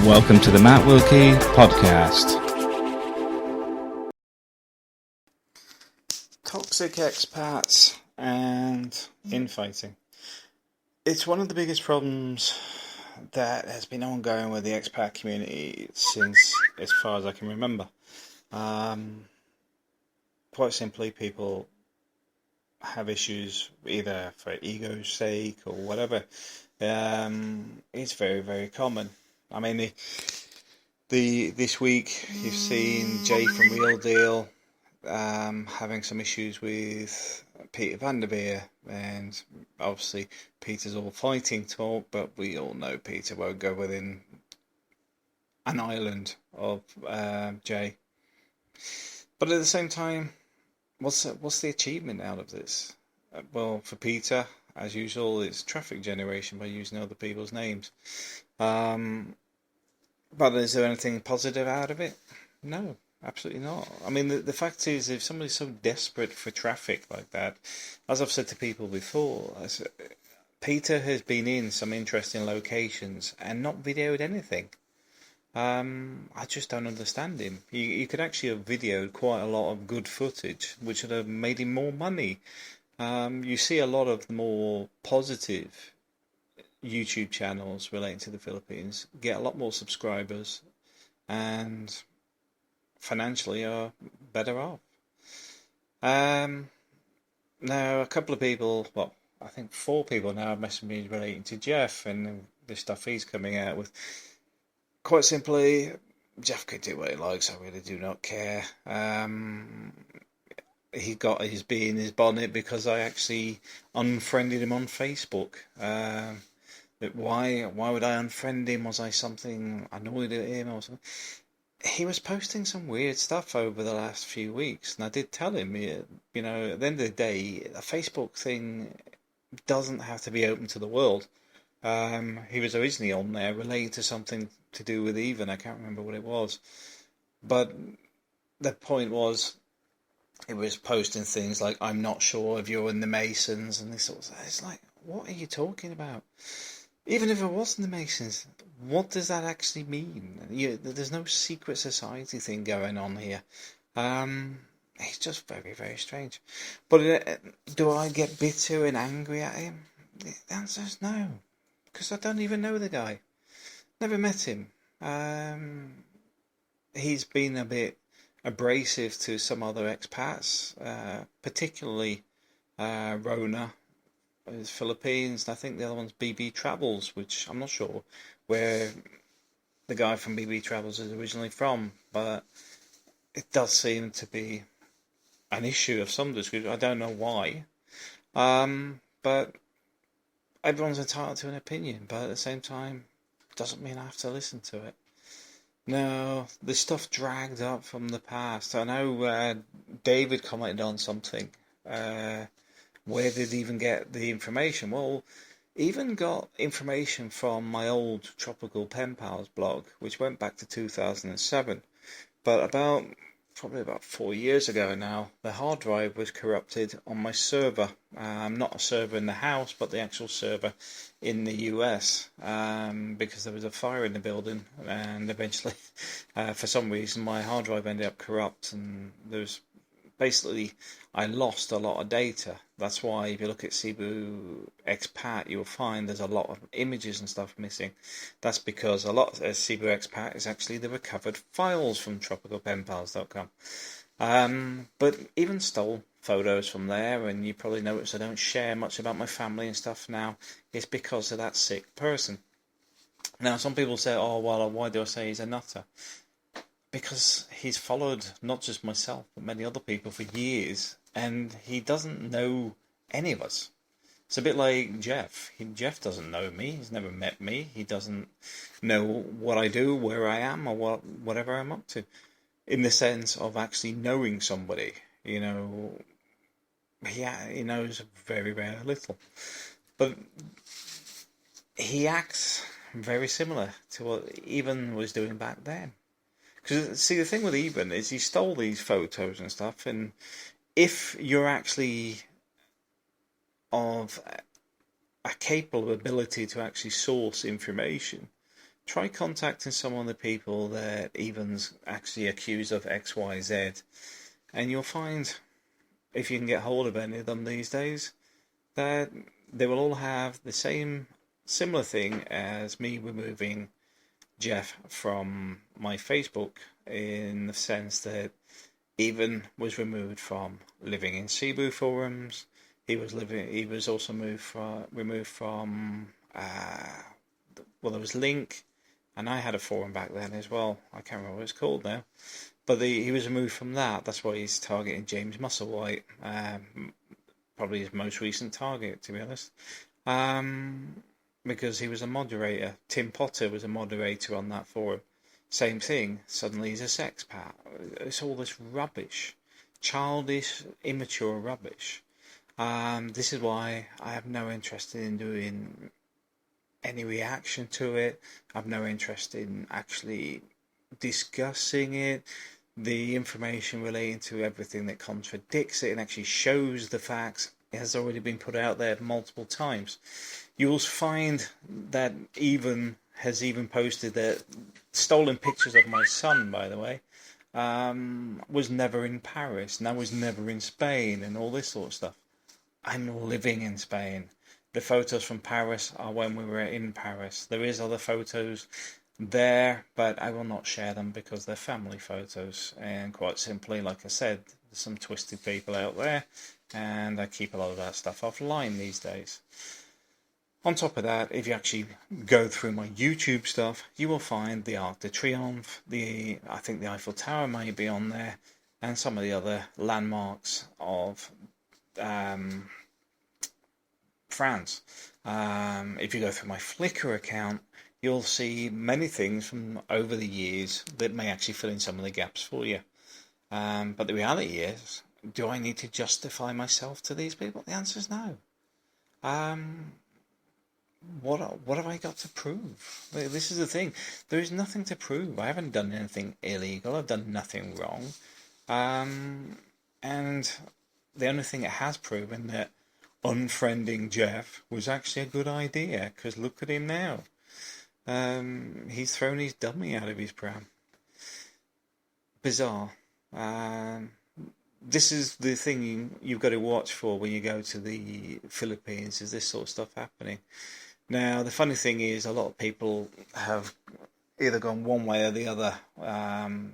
Welcome to the Matt Wilkie Podcast. Toxic expats and infighting. It's one of the biggest problems that has been ongoing with the expat community since as far as I can remember. Quite simply, people have issues either for ego's sake or whatever. It's very, very common. I mean, this week you've seen Jay from Real Deal having some issues with Peter van der Veer, and obviously Peter's all fighting talk, but we all know Peter won't go within an island of Jay. But at the same time, what's the achievement out of this? Well, for Peter, as usual, it's traffic generation by using other people's names. But is there anything positive out of it? No, absolutely not. I mean, the fact is, if somebody's so desperate for traffic like that, as I've said to people before, Peter has been in some interesting locations and not videoed anything. I just don't understand him. You could actually have videoed quite a lot of good footage, which would have made him more money. You see a lot of the more positive YouTube channels relating to the Philippines get a lot more subscribers and financially are better off. Now, a couple of people, well, I think 4 people now have messaged me relating to Jeff and the stuff he's coming out with. Quite simply, Jeff can do what he likes. I really do not care. He got his bee in his bonnet because I actually unfriended him on Facebook. Why would I unfriend him? Was I something annoyed at him or something? He was posting some weird stuff over the last few weeks, and I did tell him, at the end of the day, a Facebook thing doesn't have to be open to the world. He was originally on there relating to something to do with Even. I can't remember what it was. But the point was, it was posting things like, I'm not sure if you're in the Masons, and this sort of stuff. It's like, what are you talking about? Even if it wasn't the Masons, what does that actually mean? There's no secret society thing going on here. It's just very, very strange. But do I get bitter and angry at him? The answer is no. Because I don't even know the guy. Never met him. He's been a bit abrasive to some other expats, particularly Rona, Philippines, and I think the other one's BB Travels, which I'm not sure where the guy from BB Travels is originally from, but it does seem to be an issue of some description. I don't know why, but everyone's entitled to an opinion, but at the same time, it doesn't mean I have to listen to it. No, the stuff dragged up from the past. I know David commented on something. Where did he even get the information? Well, even got information from my old Tropical Pen Pals blog, which went back to 2007. But probably about 4 years ago now, the hard drive was corrupted on my server. Not a server in the house, but the actual server in the US, because there was a fire in the building, and eventually, for some reason, my hard drive ended up corrupt, and basically, I lost a lot of data. That's why if you look at Cebu Expat, you'll find there's a lot of images and stuff missing. That's because a lot of Cebu Expat is actually the recovered files from tropicalpenpals.com. But even stole photos from there, and you probably notice I don't share much about my family and stuff now. It's because of that sick person. Now, some people say, oh, well, why do I say he's a nutter? Because he's followed not just myself, but many other people for years, and he doesn't know any of us. It's a bit like Jeff. Jeff doesn't know me. He's never met me. He doesn't know what I do, where I am, or whatever I'm up to. In the sense of actually knowing somebody, he knows very, very little. But he acts very similar to what Even was doing back then. Because, see, the thing with Eben is he stole these photos and stuff, and if you're actually of a capable ability to actually source information, try contacting some of the people that Evan's actually accused of XYZ, and you'll find, if you can get hold of any of them these days, that they will all have the similar thing as me removing Jeff from my Facebook, in the sense that Evan was removed from living in Cebu forums. He was also removed from. Well, there was Link, and I had a forum back then as well. I can't remember what it's called now, but he was removed from that. That's why he's targeting James Musselwhite, probably his most recent target, to be honest. Because he was a moderator. Tim Potter was a moderator on that forum. Same thing. Suddenly he's a sexpat. It's all this rubbish, childish, immature rubbish. This is why I have no interest in doing any reaction to it. I have no interest in actually discussing it. The information relating to everything that contradicts it and actually shows the facts has already been put out there multiple times. You'll find that has even posted that stolen pictures of my son, by the way, was never in Paris, and I was never in Spain, and all this sort of stuff. I'm living in Spain. The photos from Paris are when we were in Paris. There is other photos there, but I will not share them because they're family photos. And quite simply, like I said, there's some twisted people out there, and I keep a lot of that stuff offline these days. On top of that, if you actually go through my YouTube stuff, you will find the Arc de Triomphe, I think the Eiffel Tower may be on there, and some of the other landmarks of France. If you go through my Flickr account, you'll see many things from over the years that may actually fill in some of the gaps for you. But the reality is, do I need to justify myself to these people? The answer is no. What have I got to prove? This is the thing. There is nothing to prove. I haven't done anything illegal. I've done nothing wrong. And the only thing it has proven that unfriending Jeff was actually a good idea, because look at him now. He's thrown his dummy out of his pram. Bizarre. This is the thing you've got to watch for when you go to the Philippines, is this sort of stuff happening. Now, the funny thing is, a lot of people have either gone one way or the other.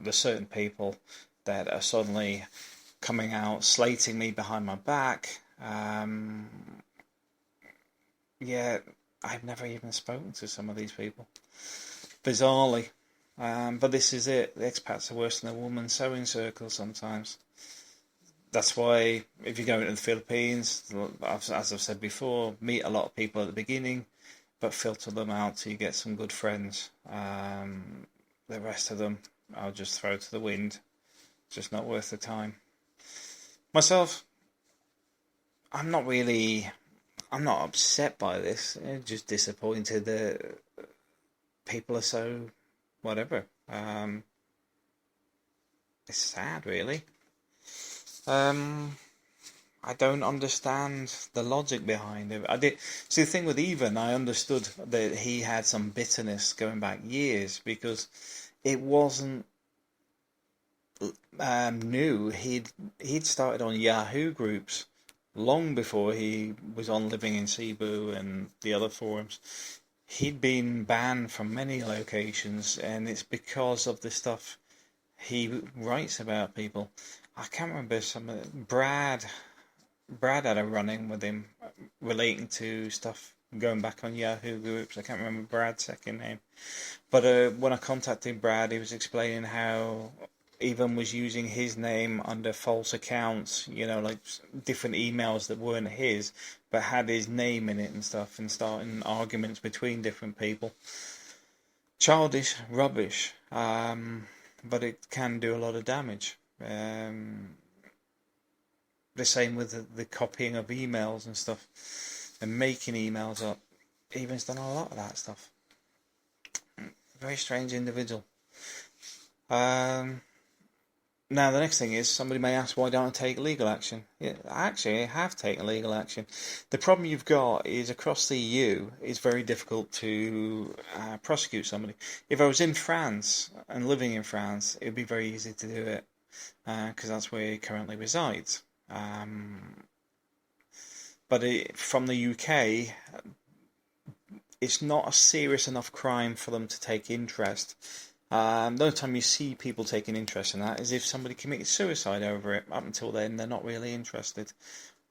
There's certain people that are suddenly coming out, slating me behind my back. Yeah, I've never even spoken to some of these people, bizarrely. But this is it. The expats are worse than a woman sewing circles sometimes. That's why, if you go into the Philippines, as I've said before, meet a lot of people at the beginning, but filter them out till you get some good friends. The rest of them, I'll just throw to the wind. Just not worth the time. Myself, I'm not upset by this. I'm just disappointed that people are so whatever. It's sad, really. I don't understand the logic behind it. I did see the thing with Evan. I understood that he had some bitterness going back years, because it wasn't new. He'd started on Yahoo groups long before he was on Living in Cebu and the other forums. He'd been banned from many locations, and it's because of the stuff he writes about people. I can't remember Brad had a run-in with him relating to stuff going back on Yahoo groups. I can't remember Brad's second name. But when I contacted Brad, he was explaining how Evan was using his name under false accounts, like different emails that weren't his, but had his name in it and stuff, and starting arguments between different people. Childish rubbish, but it can do a lot of damage. The same with the copying of emails and stuff, and making emails up. Evan's done a lot of that stuff. Very strange individual. Now, the next thing is somebody may ask, why don't I take legal action? Yeah, actually, I have taken legal action. The problem you've got is across the EU, it's very difficult to prosecute somebody. If I was in France and living in France, it would be very easy to do it because that's where he currently resides. But from the UK, it's not a serious enough crime for them to take interest. The only time you see people taking interest in that is if somebody committed suicide over it. Up until then, they're not really interested.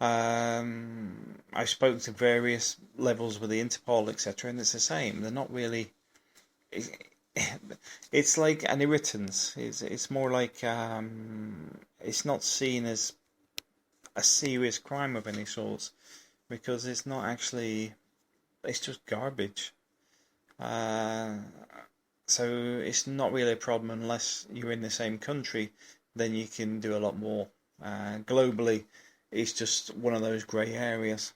I've spoken to various levels with the Interpol, etc., and it's the same. They're not really. It's like an irritance. It's more like it's not seen as a serious crime of any sort because it's not actually. It's just garbage. Uh, so it's not really a problem unless you're in the same country. Then you can do a lot more. Globally, it's just one of those grey areas.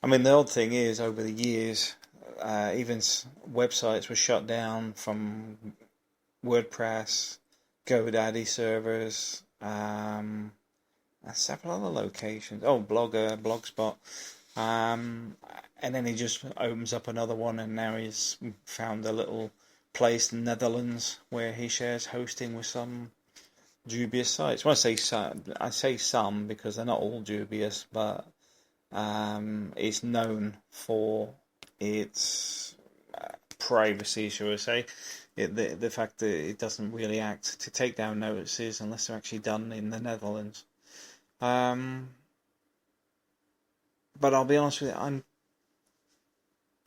I mean, the odd thing is, over the years, even websites were shut down from WordPress, GoDaddy servers, and several other locations. Oh, Blogger, Blogspot. And then he just opens up another one, and now he's found a little place in the Netherlands where he shares hosting with some dubious sites. When I say some because they're not all dubious, but it's known for its privacy, shall we say. The fact that it doesn't really act to take down notices unless they're actually done in the Netherlands. But I'll be honest with you, I'm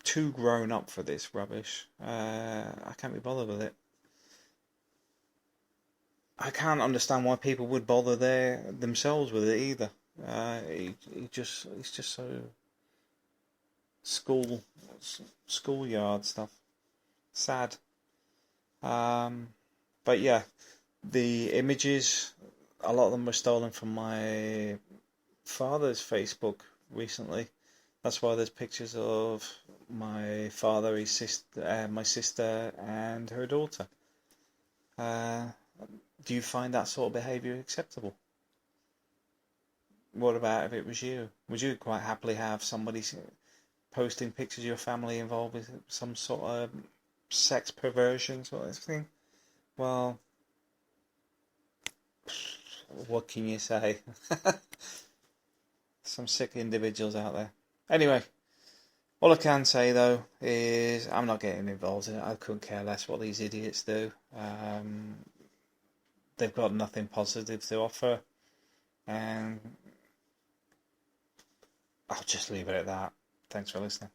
too grown up for this rubbish. I can't be bothered with it. I can't understand why people would bother themselves with it either. It's just so school schoolyard stuff. Sad. But yeah, the images, a lot of them were stolen from my father's Facebook recently. That's why there's pictures of my father, his sister, my sister, and her daughter. Do you find that sort of behaviour acceptable? What about if it was you? Would you quite happily have somebody posting pictures of your family involved with some sort of sex perversion sort of thing? Well, what can you say? Some sick individuals out there. Anyway, all I can say though is I'm not getting involved in it. I couldn't care less what these idiots do. They've got nothing positive to offer, and I'll just leave it at that. Thanks for listening.